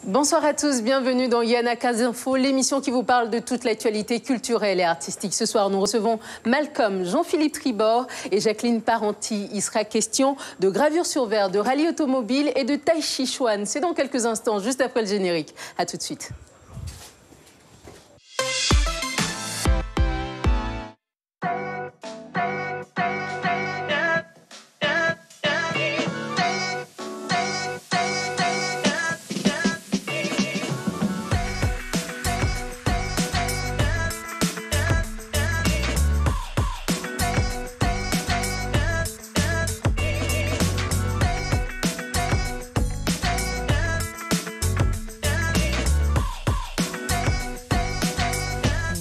Bonsoir à tous, bienvenue dans Yana Casinfo, l'émission qui vous parle de toute l'actualité culturelle et artistique. Ce soir, nous recevons Malcolm, Jean-Philippe Tribord et Jacqueline Parenti. Il sera question de gravure sur verre, de rallye automobile et de Tai Chi Chuan. C'est dans quelques instants, juste après le générique. A tout de suite.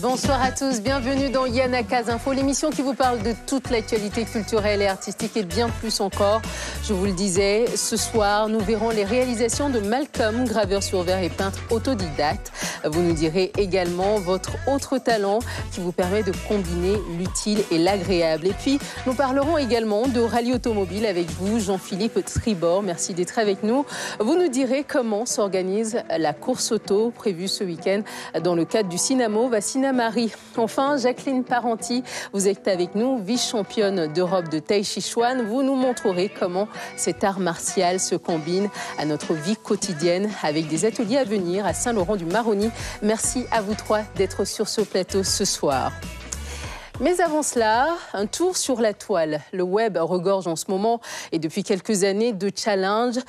Bonsoir à tous, bienvenue dans Yana Casinfo, l'émission qui vous parle de toute l'actualité culturelle et artistique et bien plus encore. Je vous le disais, ce soir, nous verrons les réalisations de Malcolm, graveur sur verre et peintre autodidacte. Vous nous direz également votre autre talent qui vous permet de combiner l'utile et l'agréable. Et puis, nous parlerons également de rallye automobile avec vous, Jean-Philippe Tribord. Merci d'être avec nous. Vous nous direz comment s'organise la course auto prévue ce week-end dans le cadre du Cinamo Vassina Marie. Enfin, Jacqueline Parenti, vous êtes avec nous, vice-championne d'Europe de Tai Chi Chuan. Vous nous montrerez comment cet art martial se combine à notre vie quotidienne avec des ateliers à venir à Saint-Laurent-du-Maroni. Merci à vous trois d'être sur ce plateau ce soir. Mais avant cela, un tour sur la toile. Le web regorge en ce moment et depuis quelques années de challenges,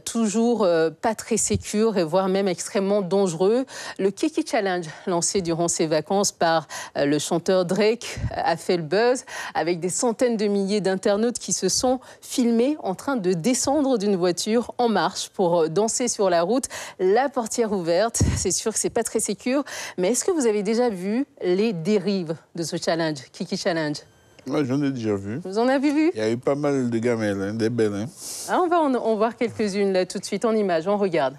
toujours pas très sécures et voire même extrêmement dangereux. Le Kiki Challenge, lancé durant ses vacances par le chanteur Drake, a fait le buzz avec des centaines de milliers d'internautes qui se sont filmés en train de descendre d'une voiture en marche pour danser sur la route, la portière ouverte. C'est sûr que c'est pas très sécure, mais est-ce que vous avez déjà vu les dérives de ce challenge? Kiki Challenge. Oui, j'en ai déjà vu. Vous en avez vu? Il y a eu pas mal de gamelles, hein, des belles. Hein. Ah, on va en voir quelques-unes là tout de suite en images, on regarde.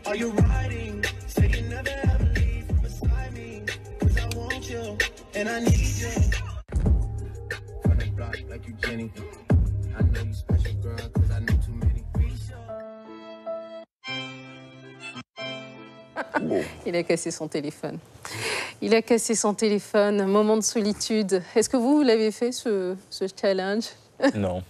Are you riding? Say you never ever leave beside me. Cause I want you and I need you. From the block like you Jenny. I know you special girl cause I know too many. Il a cassé son téléphone. Il a cassé son téléphone. Moment de solitude. Est-ce que vous l'avez fait ce challenge? Non.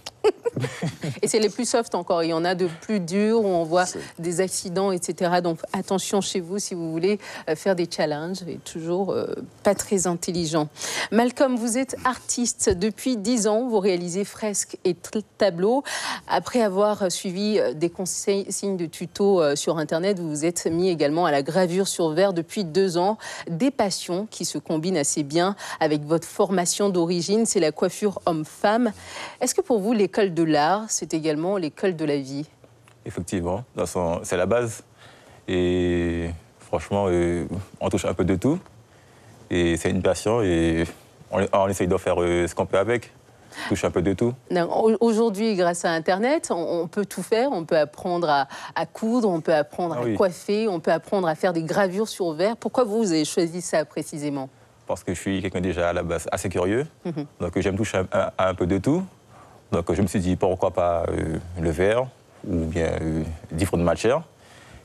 Et c'est les plus soft encore. Il y en a de plus durs où on voit des accidents, etc. Donc attention chez vous si vous voulez faire des challenges et toujours pas très intelligent. Malcolm, vous êtes artiste depuis 10 ans. Vous réalisez fresques et tableaux. Après avoir suivi des consignes de tutos sur Internet, vous vous êtes mis également à la gravure sur verre depuis 2 ans. Des passions qui se combinent assez bien avec votre formation d'origine, c'est la coiffure homme-femme. Est-ce que pour vous, l'école de l'art, c'est également l'école de la vie? Effectivement, c'est la base. Et franchement, on touche un peu de tout. Et c'est une passion et on essaye de faire ce qu'on peut avec. On touche un peu de tout. Aujourd'hui, grâce à Internet, on peut tout faire. On peut apprendre à coudre, on peut apprendre à coiffer, on peut apprendre à faire des gravures sur verre. Pourquoi vous avez choisi ça précisément? Parce que je suis quelqu'un déjà à la base assez curieux. Donc j'aime toucher un peu de tout. Donc je me suis dit pourquoi pas le verre ou bien différentes matières.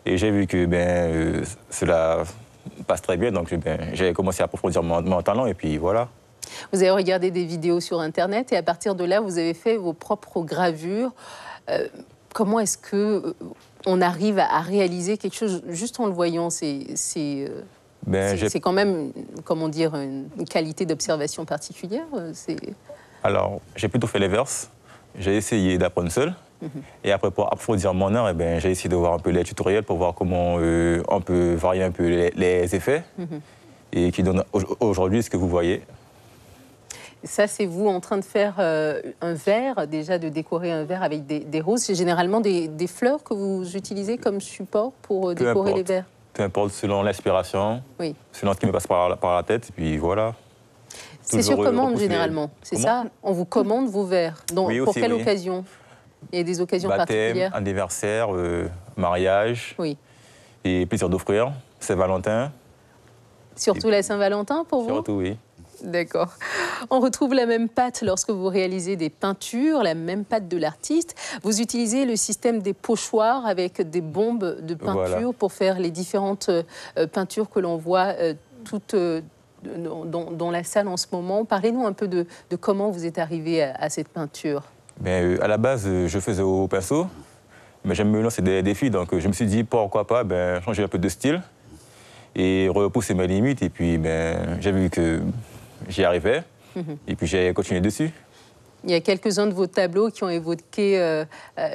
Et j'ai vu que cela passe très bien, donc j'ai commencé à approfondir mon talent et puis voilà. Vous avez regardé des vidéos sur Internet et à partir de là, vous avez fait vos propres gravures. Comment est-ce qu'on arrive à réaliser quelque chose juste en le voyant? C'est quand même, comment dire, une qualité d'observation particulière. Alors, j'ai plutôt fait l'inverse. J'ai essayé d'apprendre seul. Et après, pour approfondir mon art, j'ai essayé de voir un peu les tutoriels pour voir comment on peut varier un peu les effets et qui donnent aujourd'hui ce que vous voyez. Ça, c'est vous en train de faire un verre, déjà de décorer un verre avec des roses. C'est généralement des fleurs que vous utilisez comme support pour décorer les verres. Peu importe, selon l'inspiration, oui. Selon ce qui me passe par la tête, et puis voilà. C'est sur commande généralement, c'est ça? On vous commande vos verres. Pour quelle occasion? Il y a des occasions particulières? Anniversaire, mariage, et plaisir d'offrir, Saint-Valentin. Surtout la Saint-Valentin pour vous? Surtout, oui. D'accord. On retrouve la même pâte lorsque vous réalisez des peintures, la même pâte de l'artiste. Vous utilisez le système des pochoirs avec des bombes de peinture pour faire les différentes peintures que l'on voit toutes dans la salle en ce moment. Parlez-nous un peu de comment vous êtes arrivé à cette peinture. À la base, je faisais au pinceau, mais j'aime me lancer des défis, donc je me suis dit pourquoi pas changer un peu de style et repousser mes limites. Et puis j'ai vu que j'y arrivais, et puis j'ai continué dessus. Il y a quelques-uns de vos tableaux qui ont évoqué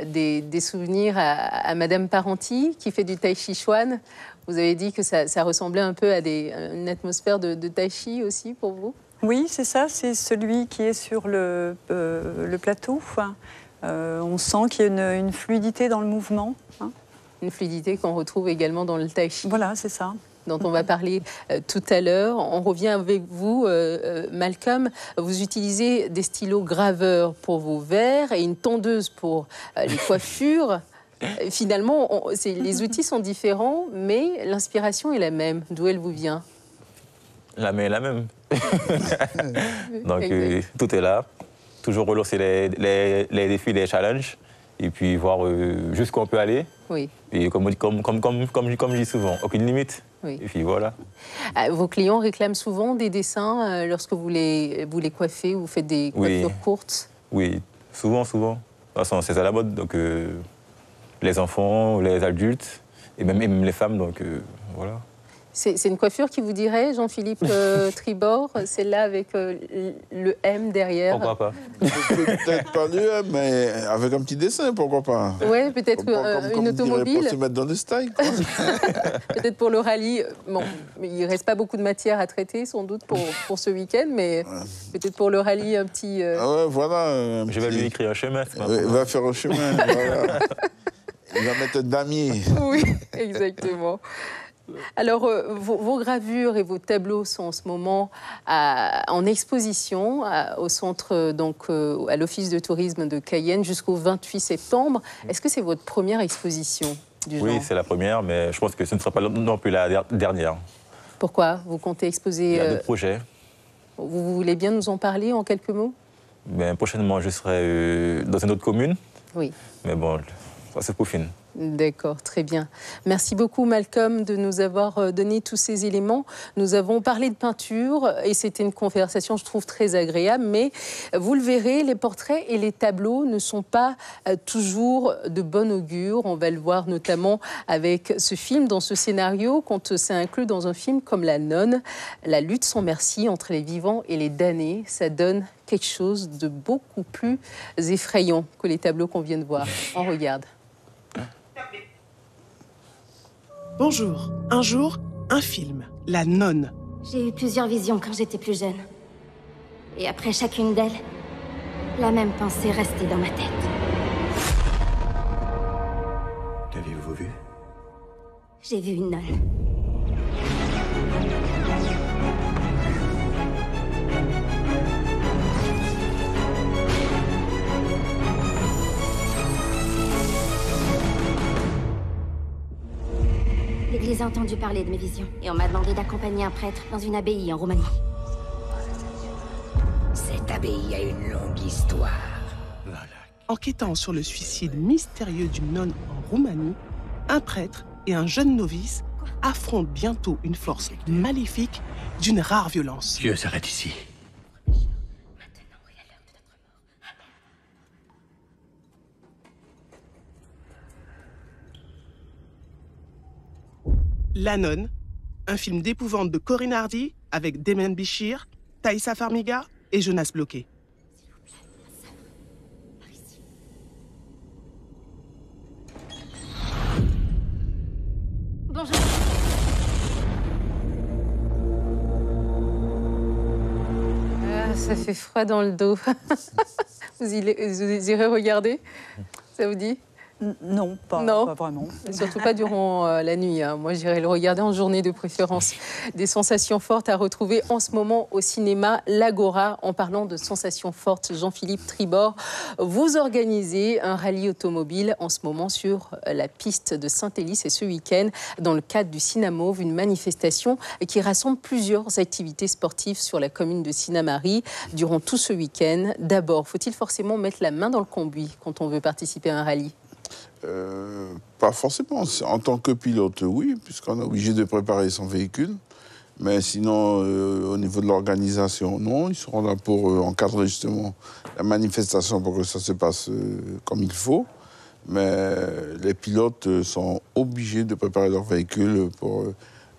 des souvenirs à Madame Parenti, qui fait du tai chi chuan. Vous avez dit que ça ressemblait un peu à une atmosphère de tai chi aussi pour vous? Oui, c'est ça, c'est celui qui est sur le plateau. On sent qu'il y a une fluidité dans le mouvement. Une fluidité qu'on retrouve également dans le tai chi. Voilà, c'est ça. Dont on va parler tout à l'heure. On revient avec vous, Malcolm. Vous utilisez des stylos graveurs pour vos verres et une tondeuse pour les coiffures. Finalement, les outils sont différents, mais l'inspiration est la même. D'où elle vous vient? La main est la même. Donc, tout est là. Toujours relancer les défis, les challenges, et puis voir jusqu'où on peut aller. Oui. Et comme je dis souvent, aucune limite. Oui. Et puis voilà. Vos clients réclament souvent des dessins lorsque vous les coiffez, vous faites des coiffures courtes? Oui, souvent. De toute façon, c'est à la mode. Donc, les enfants, les adultes, et même les femmes, donc voilà. C'est une coiffure qui vous dirait, Jean-Philippe Tribord, celle-là avec le M derrière? Pourquoi pas? Peut-être pas le M, mais avec un petit dessin, pourquoi pas? Oui, peut-être une automobile. Pour se mettre dans le style. Peut-être pour le rallye. Bon, il ne reste pas beaucoup de matière à traiter, sans doute, pour ce week-end, mais peut-être pour le rallye, un petit... Ouais, voilà. Je vais lui écrire un chemin. Il va faire un chemin, voilà. Il va mettre un damier. Oui, exactement. Alors, vos gravures et vos tableaux sont en ce moment en exposition au centre, donc à l'Office de tourisme de Cayenne jusqu'au 28 septembre. Est-ce que c'est votre première exposition du genre? Oui, c'est la première, mais je pense que ce ne sera pas non plus la dernière. Pourquoi? Vous comptez exposer... Il y a d'autres projets. Vous voulez bien nous en parler en quelques mots? Prochainement, je serai dans une autre commune. Oui. Mais bon, ça se peaufine. D'accord, très bien. Merci beaucoup, Malcolm, de nous avoir donné tous ces éléments. Nous avons parlé de peinture et c'était une conversation, je trouve, très agréable. Mais vous le verrez, les portraits et les tableaux ne sont pas toujours de bon augure. On va le voir notamment avec ce film, dans ce scénario, quand c'est inclus dans un film comme La Nonne, la lutte sans merci entre les vivants et les damnés. Ça donne quelque chose de beaucoup plus effrayant que les tableaux qu'on vient de voir. On regarde. Bonjour. Un jour, un film, La Nonne. J'ai eu plusieurs visions quand j'étais plus jeune. Et après chacune d'elles, la même pensée restait dans ma tête. Qu'avez-vous vu? J'ai vu une nonne. L'Église a entendu parler de mes visions et on m'a demandé d'accompagner un prêtre dans une abbaye en Roumanie. Cette abbaye a une longue histoire. Voilà. Enquêtant sur le suicide mystérieux d'une nonne en Roumanie, un prêtre et un jeune novice affrontent bientôt une force maléfique d'une rare violence. Dieu s'arrête ici. La Nonne, un film d'épouvante de Corinne Hardy avec Damien Bichir, Thaïssa Farmiga et Jonas Bloquet. Bonjour. Ça fait froid dans le dos. Vous irez regarder? Ça vous dit? Non, pas vraiment. Et surtout pas durant la nuit. Hein. Moi, j'irai le regarder en journée de préférence. Des sensations fortes à retrouver en ce moment au cinéma L'Agora. En parlant de sensations fortes, Jean-Philippe Tribord, vous organisez un rallye automobile en ce moment sur la piste de Saint-Hélice et ce week-end, dans le cadre du Cinamauve, une manifestation qui rassemble plusieurs activités sportives sur la commune de Sinnamary durant tout ce week-end. D'abord, faut-il forcément mettre la main dans le cambouis quand on veut participer à un rallye? Pas forcément. En tant que pilote, oui, puisqu'on est obligé de préparer son véhicule. Mais sinon, au niveau de l'organisation, non. Ils seront là pour encadrer justement la manifestation pour que ça se passe comme il faut. Mais les pilotes sont obligés de préparer leur véhicule pour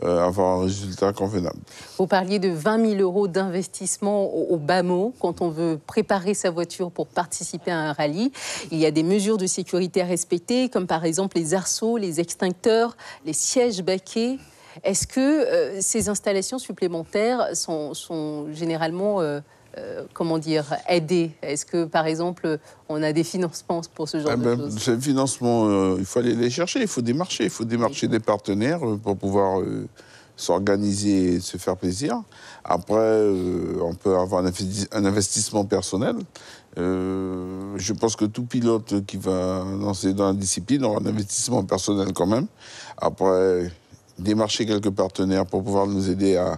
avoir un résultat convenable. Vous parliez de 20 000 € d'investissement au bas mot quand on veut préparer sa voiture pour participer à un rallye. Il y a des mesures de sécurité à respecter, comme par exemple les arceaux, les extincteurs, les sièges baquets. Est-ce que ces installations supplémentaires sont généralement aidées? Est-ce que, par exemple, on a des financements pour ce genre de choses? Ces financements, il faut aller les chercher, il faut démarcher des partenaires pour pouvoir s'organiser et se faire plaisir. Après, on peut avoir un investissement personnel. Je pense que tout pilote qui va lancer dans la discipline aura un investissement personnel quand même. Après, démarcher quelques partenaires pour pouvoir nous aider à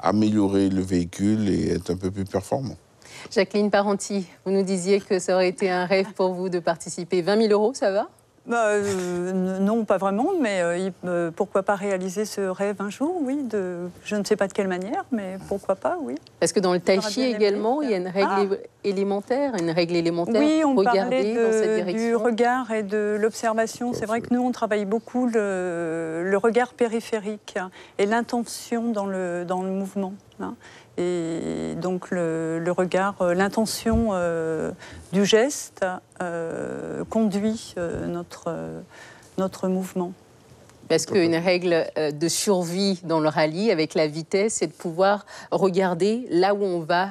améliorer le véhicule et être un peu plus performant. Jacqueline Parenti, vous nous disiez que ça aurait été un rêve pour vous de participer. 20 000 €, ça va? Non, pas vraiment, mais pourquoi pas réaliser ce rêve un jour, oui. Je ne sais pas de quelle manière, mais pourquoi pas, oui. Parce que dans le tai chi également, il y a une règle élémentaire, Oui, on regardez dans cette direction. Du regard et de l'observation. C'est vrai que nous, on travaille beaucoup le regard périphérique et l'intention dans le mouvement. Hein. Et donc le regard, l'intention du geste conduit notre mouvement. Parce qu'une règle de survie dans le rallye avec la vitesse, c'est de pouvoir regarder là où on va.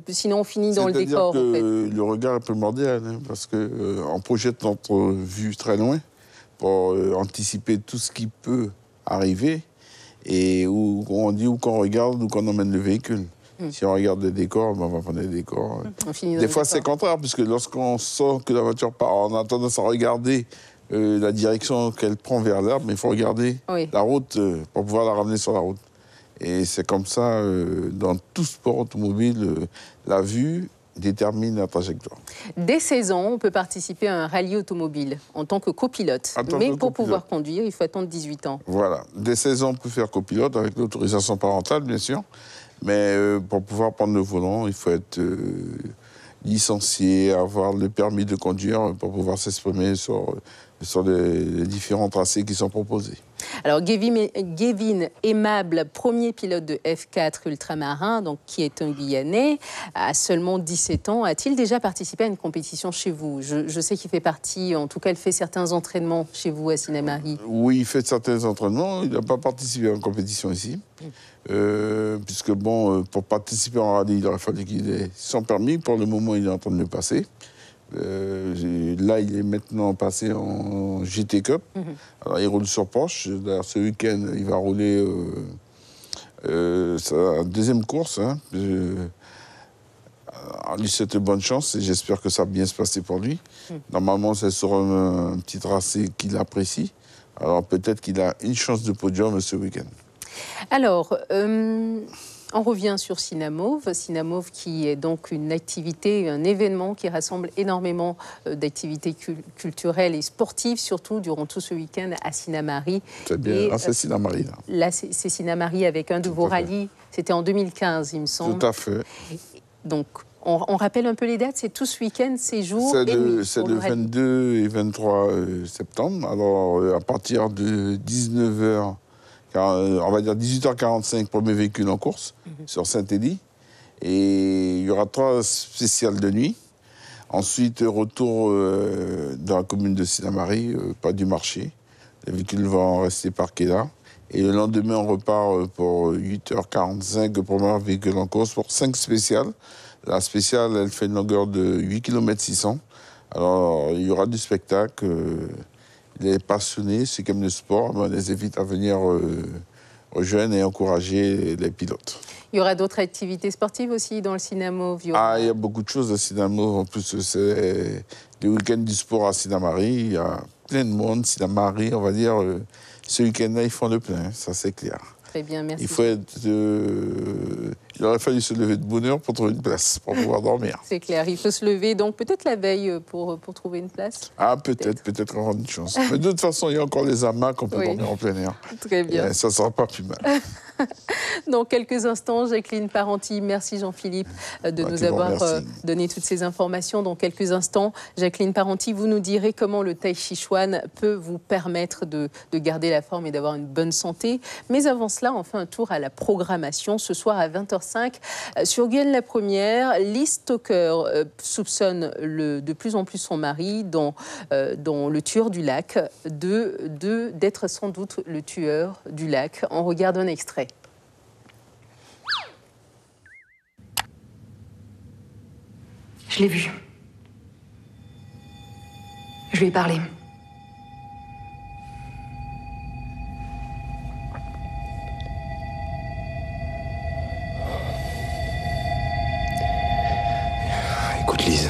Sinon on finit dans le décor. C'est-à-dire que le regard est primordial, hein, parce qu'on projette notre vue très loin pour anticiper tout ce qui peut arriver. Et où on dit où qu'on regarde, où qu'on emmène le véhicule. Si on regarde les décors, on va prendre les décors. Des fois, c'est contraire, puisque lorsqu'on sent que la voiture part, on a tendance à regarder la direction qu'elle prend vers l'herbe, mais il faut regarder la route pour pouvoir la ramener sur la route. Et c'est comme ça, dans tout sport automobile, la vue détermine la trajectoire. Dès 16 ans, on peut participer à un rallye automobile en tant que copilote. Mais pour pouvoir conduire, il faut attendre 18 ans. Voilà. Dès 16 ans, on peut faire copilote avec l'autorisation parentale, bien sûr. Mais pour pouvoir prendre le volant, il faut être licencié, avoir le permis de conduire pour pouvoir s'exprimer sur les différents tracés qui sont proposés. Alors, Gavin Aimable, premier pilote de F4 ultramarin, donc qui est un Guyanais, a seulement 17 ans. A-t-il déjà participé à une compétition chez vous? Je sais qu'il fait partie, en tout cas, il fait certains entraînements chez vous à Sinnamary. Oui, il fait certains entraînements. Il n'a pas participé à une compétition ici. Puisque, pour participer en rallye, il aurait fallu qu'il ait son permis. Pour le moment, il est en train de le passer. Là, il est maintenant passé en GT Cup. Alors, il roule sur Porsche. D'ailleurs, ce week-end, il va rouler sa deuxième course. Hein. On lui souhaite bonne chance et j'espère que ça va bien se passer pour lui. Normalement, c'est sur un petit tracé qu'il apprécie. Alors, peut-être qu'il a une chance de podium ce week-end. Alors, on revient sur Cinamauve. Cinamauve qui est donc une activité, un événement qui rassemble énormément d'activités culturelles et sportives, surtout durant tout ce week-end à Sinnamary. C'est bien, c'est Sinnamary. Là, c'est Sinnamary avec un de vos rallyes. C'était en 2015, il me semble. Tout à fait. Donc, on rappelle un peu les dates, c'est tout ce week-end, ces jours et nuits. C'est le 22 et 23 septembre. Alors, à partir de 19h, on va dire 18h45, premier véhicule en course sur Saint-Hélice. Et il y aura 3 spéciales de nuit. Ensuite, retour dans la commune de Sinnamary, pas du marché. Les véhicules vont rester parqués là. Et le lendemain, on repart pour 8h45 pour ma véhicule en course pour 5 spéciales. La spéciale, elle fait une longueur de 8 km 600. Alors, il y aura du spectacle. Les passionnés, ceux qui aiment le sport, on les invite à venir rejoindre et encourager les pilotes. Il y aura d'autres activités sportives aussi dans le Cinnamome? Ah, il y a beaucoup de choses à Cinnamome. En plus, c'est le week-end du sport à Cinnamary. Il y a plein de monde. Cinnamary, on va dire, ce week-end-là, ils font le plein, ça c'est clair. Très bien, merci. Il faut être, il aurait fallu se lever de bonne heure pour trouver une place, pour pouvoir dormir. C'est clair, il faut se lever, donc peut-être la veille pour trouver une place. Ah, peut-être avoir une chance. Mais de toute façon, il y a encore les hamacs qu'on peut dormir en plein air. Très bien. Et ça ne sera pas plus mal. Dans quelques instants, Jacqueline Parenti, merci Jean-Philippe de nous avoir donné toutes ces informations. Dans quelques instants, Jacqueline Parenti, vous nous direz comment le Tai Chi Chuan peut vous permettre de garder la forme et d'avoir une bonne santé. Mais avant cela, on fait un tour à la programmation. Ce soir à 20h05, sur Guyane la Première, Liz Stoker soupçonne de plus en plus son mari dans le tueur du lac d'être sans doute le tueur du lac. On regarde un extrait. Je l'ai vu. Je lui ai parlé. Écoute, Lise,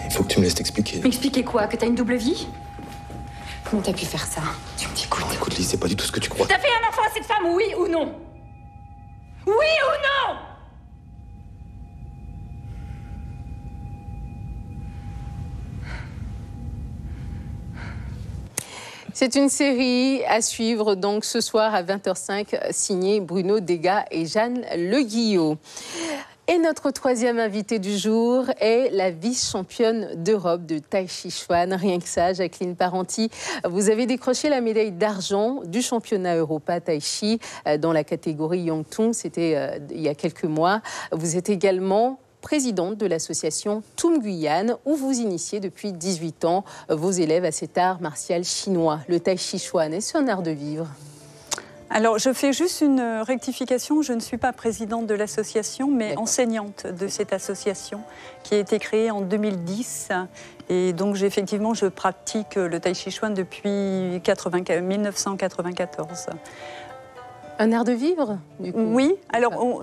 il faut que tu me laisses t'expliquer. M'expliquer quoi? Que t'as une double vie? Comment t'as pu faire ça? Tu me dis quoi? Écoute, Lise, c'est pas du tout ce que tu crois. T'as fait un enfant à cette femme, oui ou non? Oui ou non? C'est une série à suivre donc ce soir à 20h05, signée Bruno Degas et Jeanne Le Guillot. Et notre troisième invitée du jour est la vice-championne d'Europe de Tai Chi Chuan. Rien que ça, Jacqueline Parenti, vous avez décroché la médaille d'argent du championnat Europa Tai Chi dans la catégorie Yangtung. C'était il y a quelques mois. Vous êtes également présidente de l'association Toum Guyane, où vous initiez depuis 18 ans vos élèves à cet art martial chinois, le Tai Chi Chuan. Est-ce un art de vivre? Alors, je fais juste une rectification. Je ne suis pas présidente de l'association, mais enseignante de cette association qui a été créée en 2010. Et donc, effectivement, je pratique le Tai Chi Chuan depuis 1994. Un art de vivre, du coup? Oui. Alors, on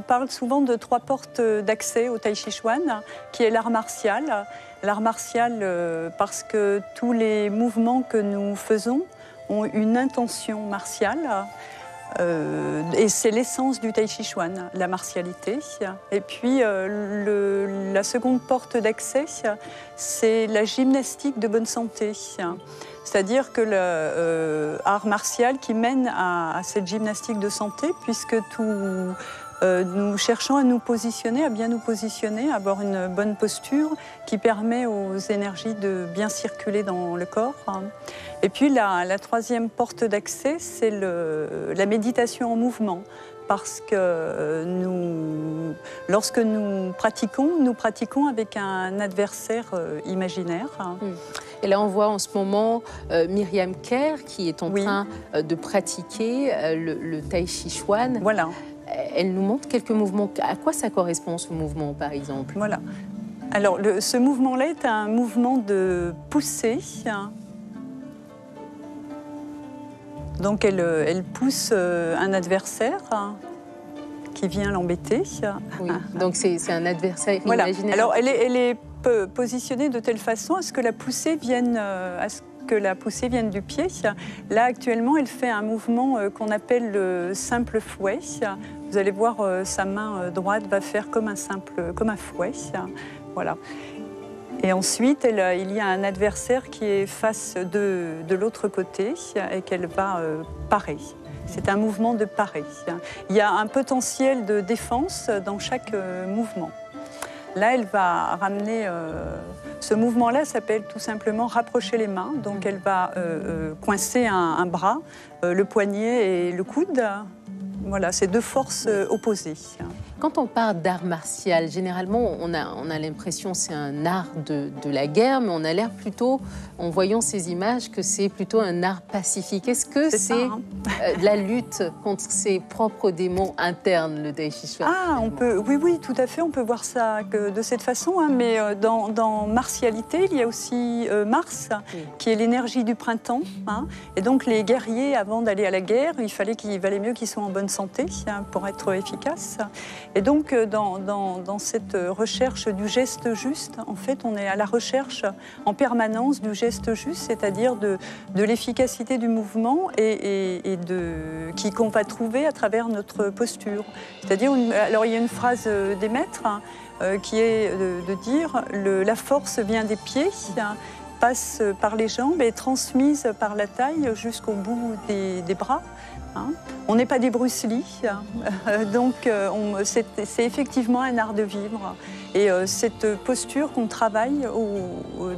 parle souvent de 3 portes d'accès au Tai Chi Chuan, qui est l'art martial. L'art martial parce que tous les mouvements que nous faisons ont une intention martiale. Et c'est l'essence du Tai Chi Chuan, la martialité. Et puis, la seconde porte d'accès, c'est la gymnastique de bonne santé. C'est-à-dire que l'art martial qui mène à cette gymnastique de santé, puisque nous cherchons à nous positionner, à bien nous positionner, à avoir une bonne posture qui permet aux énergies de bien circuler dans le corps. Et puis la troisième porte d'accès, c'est la méditation en mouvement. Parce que lorsque nous pratiquons avec un adversaire imaginaire. Et là, on voit en ce moment Myriam Kerr qui est en train de pratiquer le Tai Chi Chuan. Voilà. Elle nous montre quelques mouvements. À quoi ça correspond, ce mouvement, par exemple? Voilà. Alors, ce mouvement-là est un mouvement de poussée. Donc, elle pousse un adversaire qui vient l'embêter. Oui. Donc, c'est un adversaire imaginaire. Alors, elle est positionnée de telle façon à ce que la poussée vienne du pied. Là, actuellement, elle fait un mouvement qu'on appelle le simple fouet. Vous allez voir, sa main droite va faire comme un fouet. Voilà. Et ensuite, il y a un adversaire qui est face de l'autre côté et qu'elle va parer. C'est un mouvement de parer. Il y a un potentiel de défense dans chaque mouvement. Là, elle va ramener... ce mouvement-là s'appelle tout simplement rapprocher les mains. Donc, elle va coincer un bras, le poignet et le coude. Voilà, c'est 2 forces opposées. Quand on parle d'art martial, généralement, on a l'impression que c'est un art de la guerre, mais on a l'air plutôt, en voyant ces images, que c'est plutôt un art pacifique. Est-ce que c'est la lutte contre ses propres démons internes, le Tai Chi Chuan? Oui, tout à fait, on peut voir ça de cette façon, hein, mais dans martialité, il y a aussi Mars, qui est l'énergie du printemps, hein, et donc les guerriers, avant d'aller à la guerre, il valait mieux qu'ils soient en bonne santé, hein, pour être efficaces. Et donc, dans cette recherche du geste juste, en fait, on est à la recherche en permanence du geste juste, c'est-à-dire de l'efficacité du mouvement qu'on va trouver à travers notre posture. C'est-à-dire, alors il y a une phrase des maîtres, hein, qui est de dire la force vient des pieds, hein, passe par les jambes et est transmise par la taille jusqu'au bout des bras. Hein. On n'est pas des Bruce Lee, hein. Donc c'est effectivement un art de vivre. Et cette posture qu'on travaille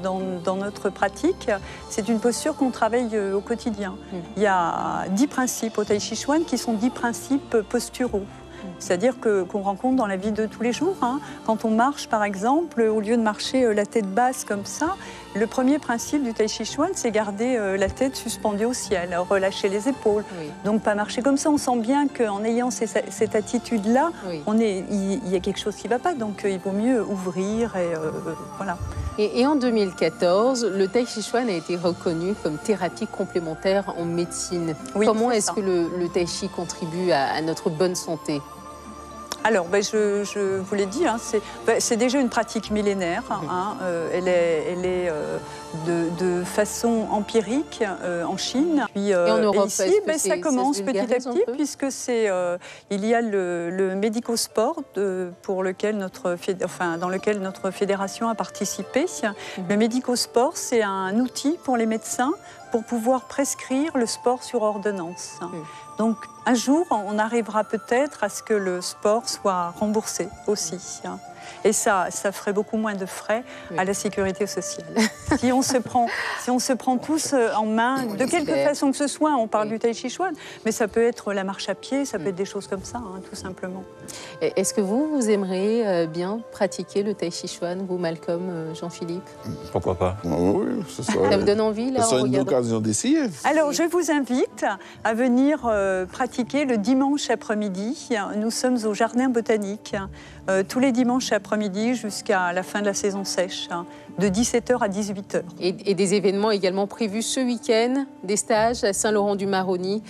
dans notre pratique, c'est une posture qu'on travaille au quotidien. Il y a 10 principes au Tai Chi Chuan qui sont 10 principes posturaux. C'est-à-dire qu'on rencontre dans la vie de tous les jours. Hein. Quand on marche, par exemple, au lieu de marcher la tête basse comme ça, le premier principe du Tai Chi Chuan, c'est garder la tête suspendue au ciel, relâcher les épaules. Oui. Donc pas marcher comme ça. On sent bien qu'en ayant cette attitude-là, oui, il y a quelque chose qui ne va pas. Donc il vaut mieux ouvrir et voilà. Et en 2014, le Tai Chi Chuan a été reconnu comme thérapie complémentaire en médecine. Oui, comment est-ce que le Tai Chi contribue à notre bonne santé? Alors, je vous l'ai dit, hein, c'est déjà une pratique millénaire. Hein, elle est de façon empirique en Chine. Puis, et en Europe, ici, ça commence petit à petit, puisque il y a le médico-sport dans lequel notre fédération a participé. Le médico-sport, c'est un outil pour les médecins pour pouvoir prescrire le sport sur ordonnance. Donc, un jour, on arrivera peut-être à ce que le sport soit remboursé aussi. Et ça ferait beaucoup moins de frais à la sécurité sociale. Si on se prend tous en main, de quelque façon que ce soit, on parle du Tai Chi Chuan, mais ça peut être la marche à pied, ça peut être des choses comme ça, hein, tout simplement. Est-ce que vous aimeriez bien pratiquer le Tai Chi Chuan, vous, Malcolm, Jean-Philippe? Pourquoi pas? Oui, ça vous donne envie, là? Ça serait une occasion d'essayer. Alors, je vous invite à venir pratiquer le dimanche après-midi. Nous sommes au Jardin botanique, tous les dimanches après-midi jusqu'à la fin de la saison sèche, de 17h à 18h. Et des événements également prévus ce week-end, des stages à Saint-Laurent-du-Maroni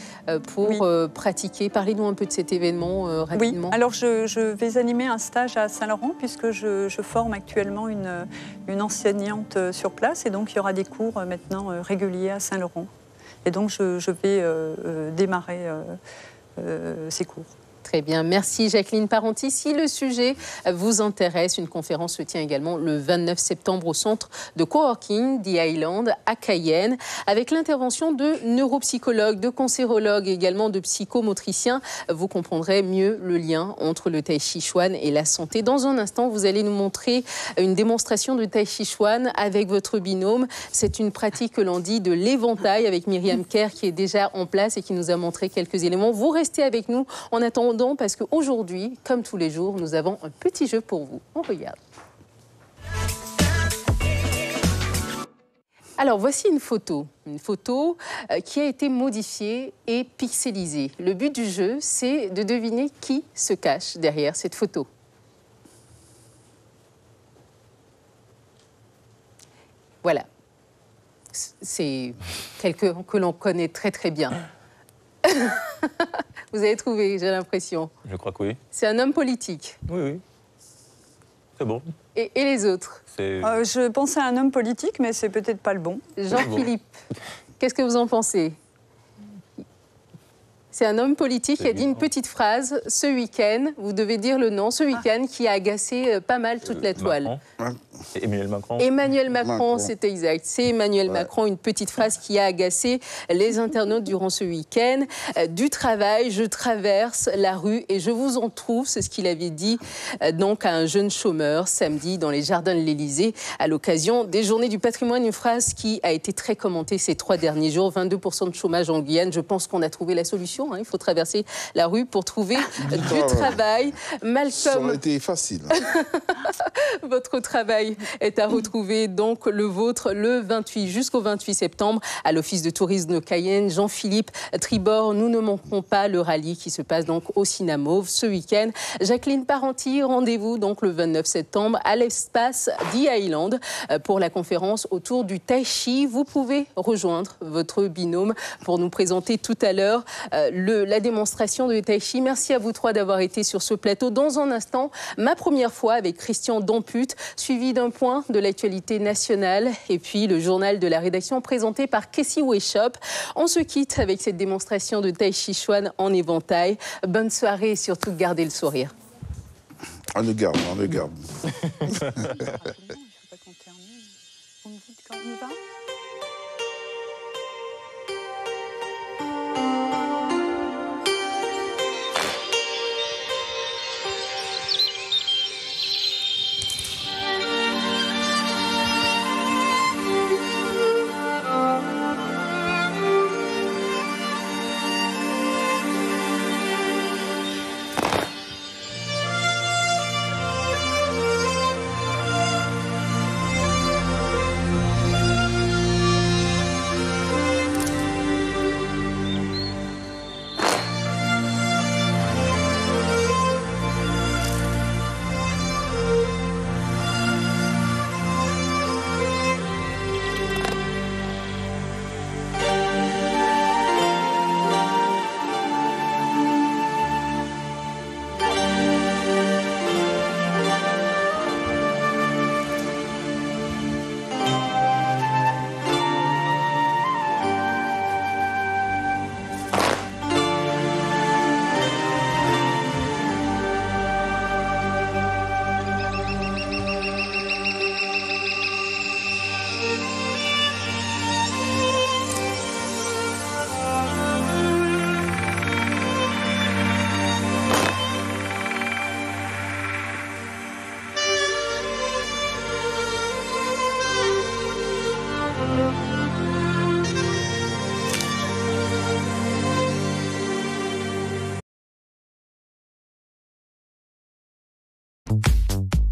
pour pratiquer. Parlez-nous un peu de cet événement rapidement. Oui, alors je vais animer un stage à Saint-Laurent puisque je forme actuellement une enseignante sur place et donc il y aura des cours maintenant réguliers à Saint-Laurent. Et donc je vais démarrer ces cours. Très bien, merci Jacqueline Parenti. Si le sujet vous intéresse, une conférence se tient également le 29 septembre au centre de coworking The Island à Cayenne, avec l'intervention de neuropsychologues, de cancérologues et également de psychomotriciens. Vous comprendrez mieux le lien entre le Tai Chi Chuan et la santé. Dans un instant, vous allez nous montrer une démonstration de Tai Chi Chuan avec votre binôme. C'est une pratique que l'on dit de l'éventail avec Myriam Kerr qui est déjà en place et qui nous a montré quelques éléments. Vous restez avec nous en attendant parce qu'aujourd'hui, comme tous les jours, nous avons un petit jeu pour vous. On regarde. Alors, voici une photo qui a été modifiée et pixelisée. Le but du jeu, c'est de deviner qui se cache derrière cette photo. Voilà. C'est quelqu'un que l'on connaît très très bien. Vous avez trouvé, j'ai l'impression. Je crois que oui. C'est un homme politique. Oui. C'est bon. Et les autres? Je pensais à un homme politique, mais c'est peut-être pas le bon. Jean-Philippe, qu'est-ce que vous en pensez? C'est un homme politique qui a dit une petite phrase ce week-end, vous devez dire le nom, ce week-end qui a agacé pas mal toute la toile. Emmanuel Macron. Emmanuel Macron, c'est exact. C'est Emmanuel Macron, une petite phrase qui a agacé les internautes durant ce week-end. Du travail, je traverse la rue et je vous en trouve, c'est ce qu'il avait dit donc à un jeune chômeur samedi dans les jardins de l'Élysée à l'occasion des Journées du patrimoine. Une phrase qui a été très commentée ces 3 derniers jours. 22% de chômage en Guyane. Je pense qu'on a trouvé la solution. temps. Il faut traverser la rue pour trouver du travail. Malcolm, ça aurait été facile. votre travail est à retrouver, donc le vôtre, le 28 jusqu'au 28 septembre à l'Office de tourisme de Cayenne. Jean-Philippe Tribord, nous ne manquerons pas le rallye qui se passe donc au Cinamauve ce week-end. Jacqueline Parenti, rendez-vous donc le 29 septembre à l'espace The Island pour la conférence autour du Tai Chi. Vous pouvez rejoindre votre binôme pour nous présenter tout à l'heure la démonstration de Tai Chi. Merci à vous trois d'avoir été sur ce plateau. Dans un instant, ma première fois avec Christian Damput, suivi d'un point de l'actualité nationale et puis le journal de la rédaction présenté par Kessie Weshop. On se quitte avec cette démonstration de Tai Chi Chuan en éventail. Bonne soirée et surtout gardez le sourire. On le garde, on le garde. Il ne faut pas qu'on termine. Vous me dites quand on y va ?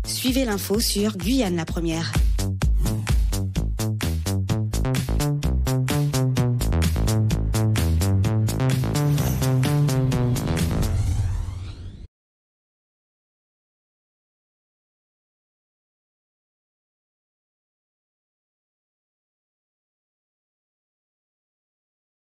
Suivez l'info sur Guyane la Première.